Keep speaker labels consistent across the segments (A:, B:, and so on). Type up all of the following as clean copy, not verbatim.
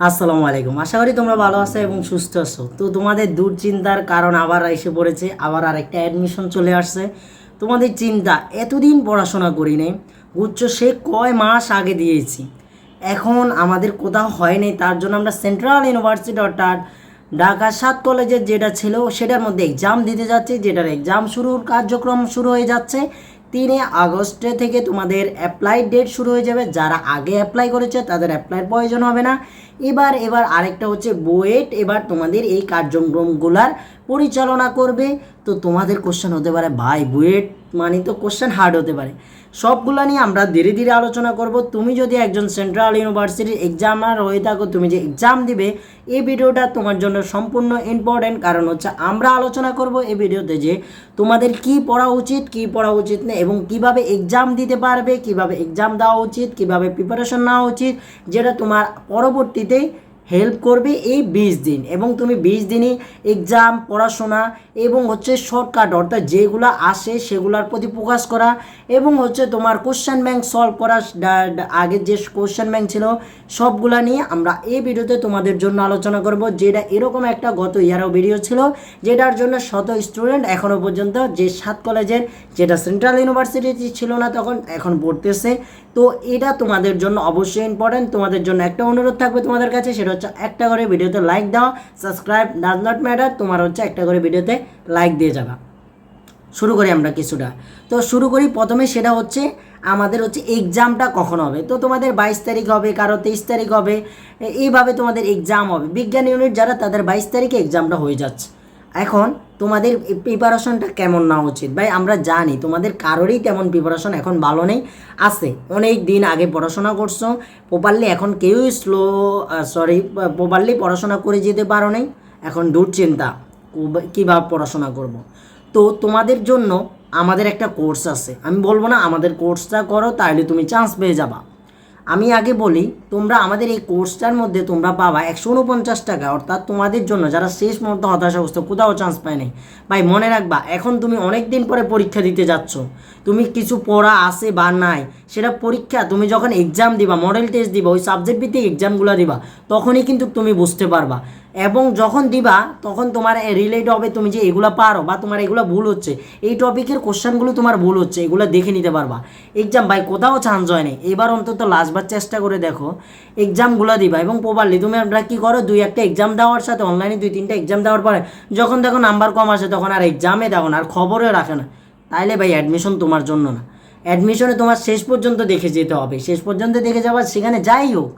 A: আসসালামু আলাইকুম। আশা করি তোমরা ভালো আছো এবং সুস্থ আছো। তো তোমাদের দুশ্চিন্তার কারণ আবার এসে পড়েছে, আবার আরেকটা অ্যাডমিশন চলে আসছে। তোমাদের চিন্তা, এতদিন পড়াশোনা করি নাই, বুঝছো, সে কয় মাস আগে দিয়েছি, এখন আমাদের কোথাও হয়নি। তার জন্য আমরা সেন্ট্রাল ইউনিভার্সিটি অর্থাৎ ঢাকা 7 কলেজের যেটা ছিল সেটার মধ্যে এক্সাম দিতে যাচ্ছি, যেটার এক্সাম শুরুর কার্যক্রম শুরু হয়ে যাচ্ছে 3 আগস্ট থেকে। তোমাদের অ্যাপ্লাই ডেট শুরু হয়ে যাবে। যারা আগে অ্যাপ্লাই করেছে তাদের অ্যাপ্লাইয়ের প্রয়োজন হবে না। এবার আরেকটা হচ্ছে বুয়েট এবার তোমাদের এই কার্যক্রমগুলার পরিচালনা করবে। তো তোমাদের কোশ্চেন হতে পারে, ভাই বুয়েট মানে তো কোশ্চেন হার্ড হতে পারে। সবগুলো নিয়ে আমরা ধীরে ধীরে আলোচনা করব। তুমি যদি একজন সেন্ট্রাল ইউনিভার্সিটির এক্সামার হয়ে থাকো, তুমি যে এক্সাম দিবে, এই ভিডিওটা তোমার জন্য সম্পূর্ণ ইম্পর্টেন্ট। কারণ হচ্ছে আমরা আলোচনা করব এই ভিডিওতে যে তোমাদের কি পড়া উচিত, কি পড়া উচিত না, এবং কিভাবে এক্সাম দিতে পারবে, কিভাবে এক্সাম দেওয়া উচিত, কিভাবে প্রিপারেশন নেওয়া উচিত, যেটা তোমার পরবর্তীতে হেল্প করবে এই 20 দিন। এবং তুমি 20 দিনই এক্সাম, পড়াশোনা এবং হচ্ছে শর্টকাট অর্থাৎ যেগুলো আসে সেগুলোর প্রতি ফোকাস করা, এবং হচ্ছে তোমার কোশ্চেন ব্যাংক সলভ করা। আগের যে কোশ্চেন ব্যাংক ছিল সবগুলা নিয়ে আমরা এই ভিডিওতে তোমাদের জন্য আলোচনা করব। যেটা এরকম একটা গত ইয়ারও ভিডিও ছিল, যেটার জন্য শত স্টুডেন্ট এখনও পর্যন্ত যে 7 কলেজের, যেটা সেন্ট্রাল ইউনিভার্সিটি ছিল না তখন, এখন পড়তেছে। তো এটা তোমাদের জন্য অবশ্যই ইম্পর্টেন্ট। তোমাদের জন্য একটা অনুরোধ থাকবে তোমাদের কাছে, সেটা হচ্ছে একটা করে ভিডিওতে লাইক দাও। সাবস্ক্রাইব ডাজ নট ম্যাটার, তোমার হচ্ছে একটা করে ভিডিওতে লাইক দিয়ে যাবা। শুরু করি আমরা কিছুটা। তো শুরু করি প্রথমে, সেটা হচ্ছে আমাদের হচ্ছে এক্সামটা কখন হবে। তো তোমাদের 22 তারিখ হবে, কারো 23 তারিখ হবে, এইভাবে তোমাদের এক্সাম হবে। বিজ্ঞান ইউনিট যারা, তাদের 22 তারিখে এক্সামটা হয়ে যাচ্ছে। এখন তোমাদের প্রিপারেশনটা কেমন নেওয়া উচিত ভাই? আমরা জানি তোমাদের কারোরই তেমন প্রিপারেশন এখন ভালো নেই। আছে অনেক দিন আগে পড়াশোনা করছো প্রপারলি, এখন কেউই প্রপারলি পড়াশোনা করে যেতে পারো নেই। এখন দুশ্চিন্তা কীভাবে পড়াশোনা করব। তো তোমাদের জন্য আমাদের একটা কোর্স আছে, আমি বলবো না আমাদের কোর্সটা করো তাহলে তুমি চান্স পেয়ে যাবা। আমি আগে বলি, তোমরা আমাদের এই কোর্সটার মধ্যে তোমরা পাবা 149 টাকা, অর্থাৎ তোমাদের জন্য যারা শেষ মুহূর্তে হতাশাগ্রস্ত, কোথাও চান্স পায় নাই। ভাই মনে রাখবা, এখন তুমি অনেক দিন পরে পরীক্ষা দিতে যাচ্ছ, তুমি কিছু পড়া আছে বা নাই সেটা পরীক্ষা, তুমি যখন এক্সাম দিবা, মডেল টেস্ট দিবা, ওই সাবজেক্ট ভিত্তিক এক্সামগুলো দিবা, তখনই কিন্তু তুমি বুঝতে পারবা। এবং যখন দিবা তখন তোমার রিলেট হবে তুমি যে এগুলো পারো বা তোমার এগুলো ভুল হচ্ছে, এই টপিকের কোশ্চেনগুলো তোমার ভুল হচ্ছে, এগুলো দেখে নিতে পারবা। এক্সাম ভাই কোথাও চান্স হয়নি, এবার অন্তত লাস্টবার চেষ্টা করে দেখো এক্সামগুলো দিবা। এবং প্রপারলি তুমি আমরা কী করো, 2-1টা এক্সাম দেওয়ার সাথে অনলাইনে 2-3টা এক্সাম দেওয়ার পরে যখন দেখো নাম্বার কম আসে, তখন আর এক্সামে দেখো না, আর খবরে রাখে না, তাইলে ভাই অ্যাডমিশন তোমার জন্য না। অ্যাডমিশনে তোমার শেষ পর্যন্ত দেখে যেতে হবে, শেষ পর্যন্ত দেখে যাওয়া, সেখানে যাই হোক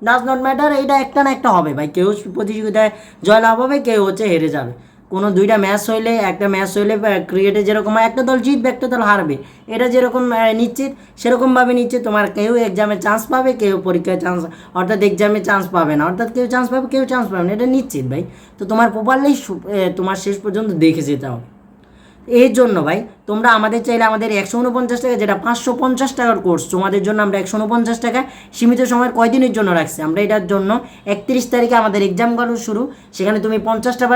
A: ডাজ নট ম্যাটার, এইটা একটা না একটা হবে ভাই। কেউ প্রতিযোগিতায় জয়লাভ হবে, কেউ হচ্ছে হেরে যাবে। কোনো দুইটা ম্যাচ হইলে, একটা ম্যাচ হইলে ক্রিকেটে যেরকম হয় একটা দল জিতবে একটা দল হারবে, এটা যেরকম নিশ্চিত, সেরকমভাবে নিশ্চিত তোমার কেউ এক্সামে চান্স পাবে, কেউ পরীক্ষায় চান্স, অর্থাৎ এক্সামে চান্স পাবে না, অর্থাৎ কেউ চান্স পাবে কেউ চান্স পাবে না, এটা নিশ্চিত ভাই। তো তোমার প্রপারলি তোমার শেষ পর্যন্ত দেখে যেতে হবে। এই জন্য ভাই তোমরা আমাদের চাইলে আমাদের 149 টাকা, যেটা 550 টাকার কোর্স, তোমাদের জন্য আমরা 149 টাকা সীমিত সময়ের কয়দিনের জন্য রাখছি। আমরা এটার জন্য 31 তারিখে আমাদের এক্সামগুলো শুরু, সেখানে তুমি 50টা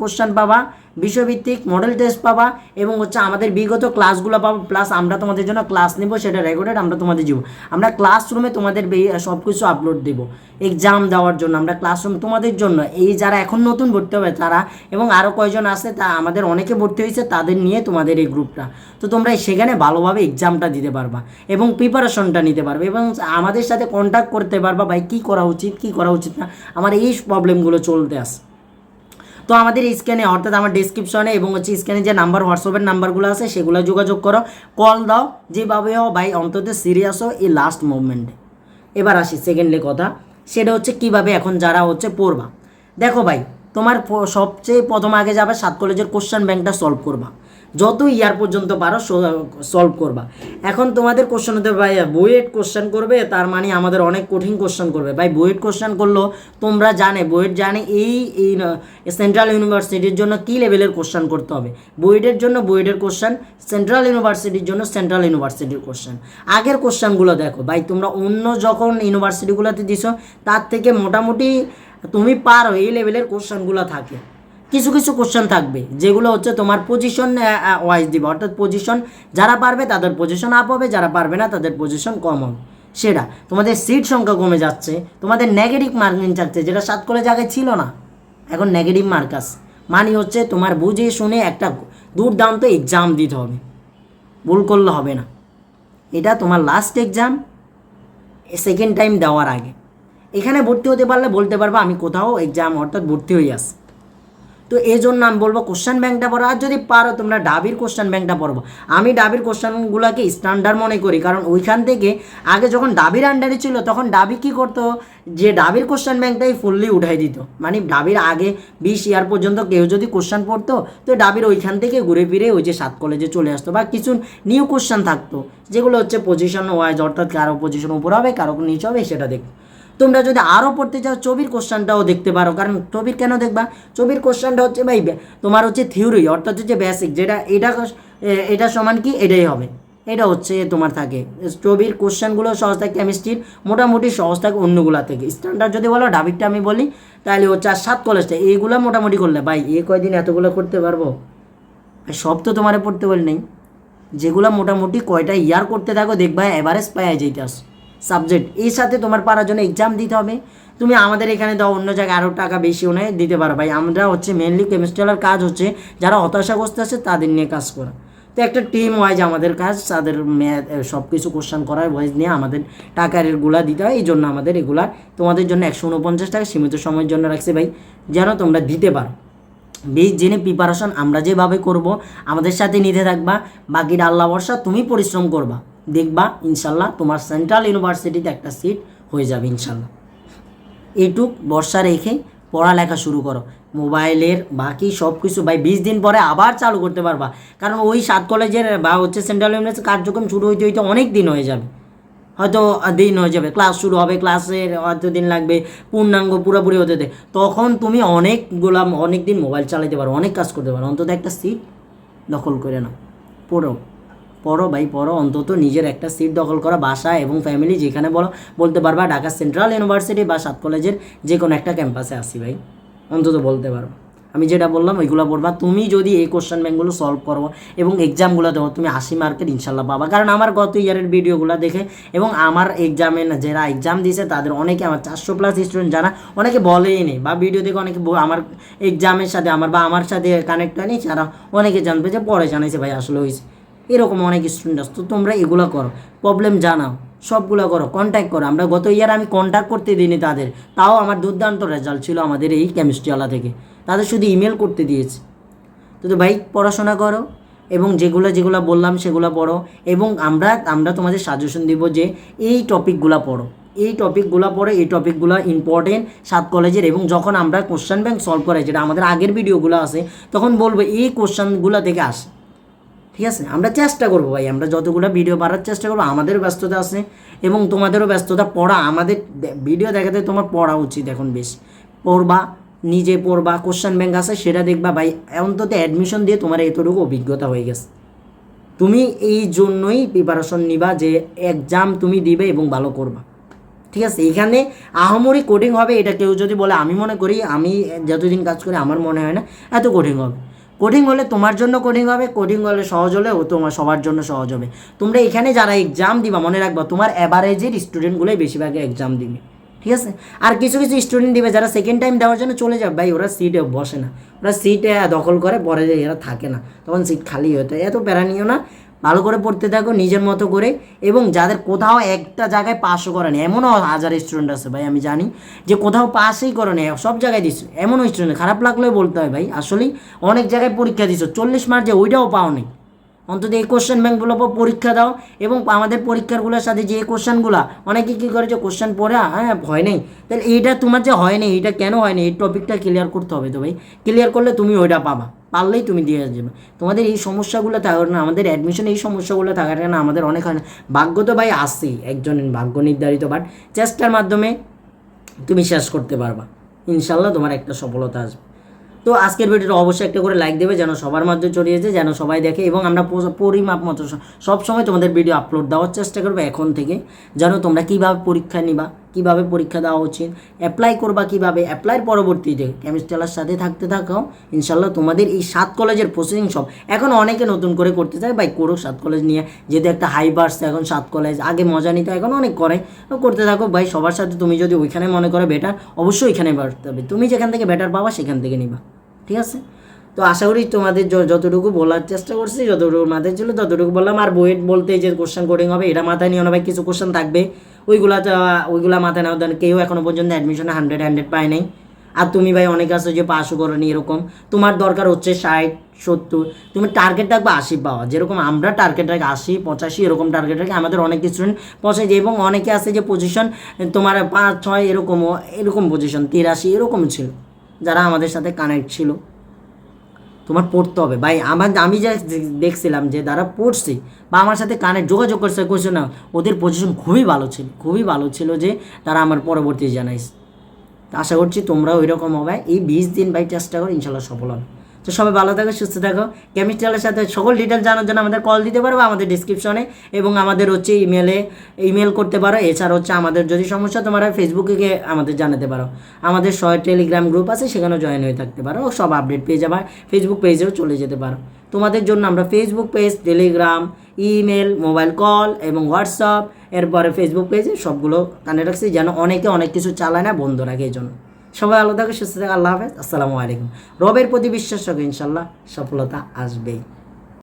A: কোশ্চেন পাবা, বিষয়ভিত্তিক মডেল টেস্ট পাবা, এবং হচ্ছে আমাদের বিগত ক্লাসগুলো পাবো, প্লাস আমরা তোমাদের জন্য ক্লাস নেব, সেটা রেকর্ডেড আমরা তোমাদের দিব। আমরা ক্লাসরুমে তোমাদের সব কিছু আপলোড দেবো এক্সাম দেওয়ার জন্য। আমরা ক্লাসরুম তোমাদের জন্য, এই যারা এখন নতুন ভর্তি হবে তারা, এবং আরও কয়জন আছে, তা আমাদের অনেকে ভর্তি হয়েছে, তাদের নিয়ে তোমাদের এই গ্রুপটা। তো তোমরা সেখানে ভালোভাবে এক্সামটা দিতে পারবা এবং প্রিপারেশনটা নিতে পারবে, এবং আমাদের সাথে কন্ট্যাক্ট করতে পারবা ভাই কী করা উচিত কী করা উচিত না, আমার এই প্রবলেমগুলো চলতে আসে। তো আমাদের স্ক্যানে, অর্থাৎ আমার ডিসক্রিপশনে এবং হচ্ছে স্ক্যানে যে নাম্বার, হোয়াটসঅ্যাপের নাম্বারগুলো আছে, সেগুলো যোগাযোগ করো, কল দাও, যেভাবে হোক ভাই অন্তত সিরিয়াস হো এই লাস্ট মুভমেন্টে। এবার আসি সেকেন্ডলি কথা, সেটা হচ্ছে কিভাবে এখন যারা হচ্ছে পড়বা। দেখো ভাই, তোমার সবচেয়ে প্রথম আগে যাবে 7 কলেজের কোশ্চেন ব্যাংকটা সলভ করবা, যত ইয়ার পর্যন্ত পারো সলভ করবা। এখন তোমাদের কোশ্চেন হতে ভাই বুয়েট কোশ্চেন করবে, তার মানে আমাদের অনেক কঠিন কোশ্চেন করবে ভাই। বুয়েট কোশ্চেন করলো, তোমরা বুয়েট জানে এই সেন্ট্রাল ইউনিভার্সিটির জন্য কী লেভেলের কোশ্চেন করতে হবে। বুয়েটের জন্য বুয়েটের কোশ্চেন, সেন্ট্রাল ইউনিভার্সিটির জন্য সেন্ট্রাল ইউনিভার্সিটির কোশ্চেন। আগের কোশ্চেনগুলো দেখো ভাই, তোমরা অন্য যখন ইউনিভার্সিটিগুলোতে দিছো তার থেকে মোটামুটি তুমি পারো এই লেভেলের কোশ্চেনগুলো থাকে। কিছু কিছু কোশ্চেন থাকবে যেগুলো হচ্ছে তোমার পজিশন ওয়াইজ দিবে, অর্থাৎ পজিশন যারা পারবে তাদের পজিশন আপ হবে, যারা পারবে না তাদের পজিশন কম হবে। সেটা তোমাদের সিট সংখ্যা কমে যাচ্ছে, তোমাদের নেগেটিভ মার্কিং থাকছে, যেটা 7 কলেজ আগে ছিল না, এখন নেগেটিভ মার্কাস। মানে হচ্ছে তোমার বুঝে শুনে একটা দুর্দান্ত এক্সাম দিতে হবে, ভুল করলে হবে না। এটা তোমার লাস্ট এক্সাম, সেকেন্ড টাইম দেওয়ার আগে। এখানে ভর্তি হতে পারলে বলতে পারবো আমি কোথাও এক্সাম অর্থাৎ ভর্তি হয়ে আসি। তো এই জন্য আমি বলবো কোশ্চেন ব্যাংকটা পড়ো, আর যদি পারো তোমরা ডাবির কোশ্চেন ব্যাংকটা পড়বো। আমি ডাবির কোশ্চেনগুলোকে স্ট্যান্ডার্ড মনে করি, কারণ ওইখান থেকে আগে যখন ডাবির আন্ডারে ছিল তখন ডাবি কী করতো, যে ডাবির কোশ্চেন ব্যাংকটাই ফুললি উঠাই দিত। মানে ডাবির আগে 20 ইয়ার পর্যন্ত কেউ যদি কোশ্চেন পড়তো তো ডাবির ওইখান থেকে ঘুরে ফিরে ওই যে 7 কলেজে চলে আসতো, বা কিছু নিউ কোশ্চেন থাকতো যেগুলো হচ্ছে পজিশন ওয়াইজ, অর্থাৎ কারো পজিশন উপর হবে কারো নিচে হবে, সেটা দেখো। তোমরা যদি আরও পড়তে চাও ছবির কোশ্চেনটাও দেখতে পারো, কারণ ছবির কেন দেখবা, ছবির কোশ্চেনটা হচ্ছে ভাই তোমার হচ্ছে থিওরি, অর্থাৎ হচ্ছে বেসিক, যেটা এটা সমান কি এটাই হবে, এটা হচ্ছে তোমার থাকে। ছবির কোশ্চেনগুলো সহজ থাকে, কেমিস্ট্রির মোটামুটি সহজ থাকে অন্যগুলা থেকে। স্ট্যান্ডার্ড যদি বলো ডাবিরটা আমি বলি তাহলে হচ্ছে আর 7 কলেজটা এইগুলো মোটামুটি করলে ভাই কয়দিন এতগুলো করতে পারবো, সব তো তোমারে পড়তে বলি নেই, যেগুলো মোটামুটি কয়টা ইয়ার করতে থাকো দেখবা এভারেজ পাওয়া যেতে সাবজেক্ট। এর সাথে তোমার পারার জন্য এক্সাম দিতে হবে। তুমি আমাদের এখানে দাও, অন্য জায়গায় আরও টাকা বেশিও নেয় দিতে পারো ভাই। আমরা হচ্ছে মেনলি কেমিস্ট্রিয়ালের কাজ হচ্ছে যারা হতাশাগ্রস্ত আছে তাদের নিয়ে কাজ করা। তো একটা টিম ওয়াইজ আমাদের কাজ, তাদের ম্যাথ সব কিছু কোশ্চেন করার ওয়াইজ নিয়ে আমাদের টাকার এগুলা দিতে হয়। এই জন্য আমাদের এগুলা তোমাদের জন্য 149 টাকা সীমিত সময়ের জন্য রাখছি ভাই, যেন তোমরা দিতে পারো। বেশ জেনে প্রিপারেশন আমরা যেভাবে করব আমাদের সাথে নিতে থাকবা, বাকিটা আল্লাহ ভরসা, তুমি পরিশ্রম করবা, দেখবা ইনশাল্লাহ তোমার সেন্ট্রাল ইউনিভার্সিটিতে একটা সিট হয়ে যাবে ইনশাল্লাহ। এইটুক ভরসা রেখে পড়ালেখা শুরু করো। মোবাইলের বাকি সব কিছু ভাই 20 দিন পরে আবার চালু করতে পারবা, কারণ ওই 7 কলেজের বা হচ্ছে সেন্ট্রাল ইউনিভার্সিটির কার্যক্রম শুরু হইতে হইতে অনেক দিন হয়ে যাবে, হয়তো দিন হয়ে যাবে, ক্লাস শুরু হবে, ক্লাসের হয়তো দিন লাগবে পূর্ণাঙ্গ পুরোপুরি হতে, তখন তুমি অনেক দিন মোবাইল চালাতে পারো, অনেক কাজ করতে পারো। অন্তত একটা সিট দখল করে নাও, পড়ো ভাই পড়ো, অন্তত নিজের একটা সিট দখল করা, বাসা এবং ফ্যামিলি যেখানে বলতে পারবা ঢাকা সেন্ট্রাল ইউনিভার্সিটি বা 7 কলেজের যে কোনো একটা ক্যাম্পাসে আসি ভাই, অন্তত বলতে পারবো। আমি যেটা বললাম ওইগুলো পড়বা। তুমি যদি এই কোশ্চেন ব্যাংকগুলো সলভ করো এবং এক্সামগুলো দেবো, তুমি 80 মার্কের ইনশাল্লাহ পাবা। কারণ আমার গত ইয়ারের ভিডিওগুলো দেখে এবং আমার এক্সামে যারা এক্সাম দিয়েছে তাদের অনেকে, আমার 400+ স্টুডেন্ট যারা অনেকে বলেই নেই বা ভিডিও দেখে অনেকে আমার এক্সামের সাথে আমার সাথে কানেক্ট হয়নি, যারা অনেকে জানবে যে পরে জানাইছে ভাই আসলে হয়েছে, এরকম অনেক স্টুডেন্ট আছে। তো তোমরা এগুলো করো, প্রবলেম জানাও, সবগুলো করো, কন্ট্যাক্ট করো। আমরা গত ইয়ার আমি কন্ট্যাক্ট করতে দিইনি তাদের, তাও আমার দুর্দান্ত রেজাল্ট ছিল আমাদের এই কেমিস্ট্রিওয়ালা থেকে, তাদের শুধু ইমেল করতে দিয়েছি। তো ভাই পড়াশোনা করো এবং যেগুলো বললাম সেগুলো পড়ো, এবং আমরা তোমাদের সাজেশন দিব যে এই টপিকগুলো পড়ো, এই টপিকগুলো ইম্পর্টেন্ট 7 কলেজের। এবং যখন আমরা কোশ্চেন ব্যাংক সলভ করাই, যেটা আমাদের আগের ভিডিওগুলো আছে, তখন বলবো এই কোশ্চেনগুলো থেকে আসে, ঠিক আছে? আমরা চেষ্টা করবো ভাই, আমরা যতগুলো ভিডিও বাড়ার চেষ্টা করবো, আমাদেরও ব্যস্ততা আছে এবং তোমাদেরও ব্যস্ততা। পড়া, আমাদের ভিডিও দেখাতে তোমার পড়া উচিত এখন বেশি, পড়বা, নিজে পড়বা, কোশ্চেন ব্যাংক আছে সেটা দেখবা ভাই, অন্তত অ্যাডমিশন দিয়ে তোমার এতটুকু অভিজ্ঞতা হয়ে গেছে। তুমি এই জন্যই প্রিপারেশন নিবা যে এক্সাম তুমি দিবে এবং ভালো করবা, ঠিক আছে? এখানে আহামরি কোডিং হবে এটা কেউ যদি বলে, আমি মনে করি, আমি যতদিন কাজ করি আমার মনে হয় না এত কোডিং হবে। কোডিং হলে তোমার জন্য কোডিং হবে, কোডিং হলে সহজ হলে ও তোমার সবার জন্য সহজ হবে। তোমরা এখানে যারা এক্সাম দিবা মনে রাখবা তোমার অ্যাভারেজের স্টুডেন্টগুলোই বেশিরভাগ এক্সাম দিবে, ঠিক আছে? আর কিছু স্টুডেন্ট দিবে যারা সেকেন্ড টাইম দেওয়ার জন্য চলে যাবে ভাই, ওরা সিটে বসে না, ওরা সিটে দখল করে, পরে এরা থাকে না, তখন সিট খালি হতে, এত প্যারা নিও না, ভালো করে পড়তে থাকো নিজের মতো করে। এবং যাদের কোথাও একটা জায়গায় পাসও করেনি, এমনও হাজার স্টুডেন্ট আছে ভাই, আমি জানি যে কোথাও পাসই করেনি, সব জায়গায় দিচ্ছে, এমনও স্টুডেন্ট, খারাপ লাগলেও বলতে হয় ভাই, আসলেই অনেক জায়গায় পরীক্ষা দিচ্ছ 40 মার্ক যে ওইটাও পাওনি। অন্তত এই কোশ্চেন ব্যাংকগুলো পরীক্ষা দাও, এবং আমাদের পরীক্ষাগুলোর সাথে যে কোশ্চেনগুলো অনেকে কী করে যে কোশ্চেন পড়ে হয় নেই, তাহলে এইটা তোমার যে হয় নেই, এটা কেন হয় নেই, এই টপিকটা ক্লিয়ার করতে হবে। তো ভাই ক্লিয়ার করলে তুমি ওইটা পাবা, পারলেই তুমি দিয়ে যাবে। তোমাদের এই সমস্যাগুলো থাকার না, আমাদের অ্যাডমিশন এই সমস্যাগুলো থাকার কারণে আমাদের অনেক হয় না, ভাগ্য তো ভাই আসছেই, একজনের ভাগ্য নির্ধারিত, বাট চেষ্টার মাধ্যমে তুমি শেষ করতে পারবা, ইনশাল্লাহ তোমার একটা সফলতা আসবে। তো আজকের ভিডিওটা অবশ্যই একটা করে লাইক দেবে, যেন সবার মধ্যে ছড়িয়েছে, যেন সবাই দেখে, এবং আমরা পরিমাপ মতো সবসময় তোমাদের ভিডিও আপলোড দেওয়ার চেষ্টা করবো এখন থেকে, যেন তোমরা কীভাবে পরীক্ষা নিবা কিভাবে পরীক্ষা দেওয়া উচিত, অ্যাপ্লাই করবা কিভাবে, অ্যাপ্লাইয়ের পরবর্তীতে কেমিস্ট্রিয়ালার সাথে থাকতে থাকো, ইনশাল্লাহ তোমাদের এই 7 কলেজের প্রসেসিং সব এখন অনেকে নতুন করে করতে চায়, ভাই করো 7 কলেজ নিয়ে, যেহেতু একটা হাইপ আসছে এখন 7 কলেজ, আগে মজা নিতে এখন অনেক করে, করতে থাকো ভাই সবার সাথে। তুমি যদি ওইখানে মনে করো বেটার, অবশ্যই ওইখানে বাড়তে হবে, তুমি যেখান থেকে বেটার পাবা সেখান থেকে নিবা, ঠিক আছে। তো আশা করি তোমাদের যতটুকু বলার চেষ্টা করছি, যতটুকু মাথায় ছিল ততটুকু বললাম। আর বুয়েট বলতে যে কোশ্চেন কোডিং হবে এটা মাথায় নিও না ভাই, কিছু কোশ্চেন থাকবে ওইগুলা মাথায় নাও, দেন কেউ এখনো পর্যন্ত অ্যাডমিশনে 100 পায় নাই। আর তুমি ভাই অনেক আছে যে পাসও করোনি, এরকম তোমার দরকার হচ্ছে 60-70, তুমি টার্গেট রাখবে 80 পাওয়া, যেরকম আমরা টার্গেট রাখি 80-85 এরকম টার্গেট রাখি, আমাদের অনেক স্টুডেন্ট পৌঁছে যায়। এবং অনেকে আছে যে পজিশন তোমার 5-6 এরকম পজিশন 83 এরকম ছিল, যারা আমাদের সাথে কানেক্ট ছিল। তোমার পড়তে হবে ভাই, আমি যা দেখছিলাম যে যারা পড়ছি বা আমার সাথে যোগাযোগ করছে না, ওদের পজিশন খুবই ভালো ছিল যে তারা আমার পরবর্তী জানাইছে। তো আশা করছি তোমরাও ওই রকম হবে, এই 20 দিন ভাই চেষ্টা করো, ইনশাল্লাহ সফল হবে। তো সবাই ভালো থাকো, সুস্থ থাকো। কেমিস্ট্রিয়ালের সাথে সকল ডিটেলস জানার জন্য আমাদের কল দিতে পারো, আমাদের ডিসক্রিপশনে, এবং আমাদের হচ্ছে ইমেল করতে পারো। এছাড়া হচ্ছে আমাদের যদি সমস্যা তোমরা ফেসবুকে গিয়ে আমাদের জানাতে পারো, আমাদের টেলিগ্রাম গ্রুপ আছে, সেখানেও জয়েন হয়ে থাকতে পারো, সব আপডেট পেয়ে যাবে। ফেসবুক পেজেও চলে যেতে পারো। তোমাদের জন্য আমরা Facebook page, Telegram, email, mobile call এবং হোয়াটসঅ্যাপ, এরপরে ফেসবুক পেজে সবগুলো কানেক্ট রাখছি, যেন অনেকে অনেক কিছু চালায় না, বন্ধ রাখে। এই জন্য সবাই আলাদা সুস্থ থাকে। আল্লাহ হাফেজ, আসসালামু আলাইকুম। রবের প্রতি বিশ্বাস রাখো, ইনশাল্লাহ সফলতা আসবেই।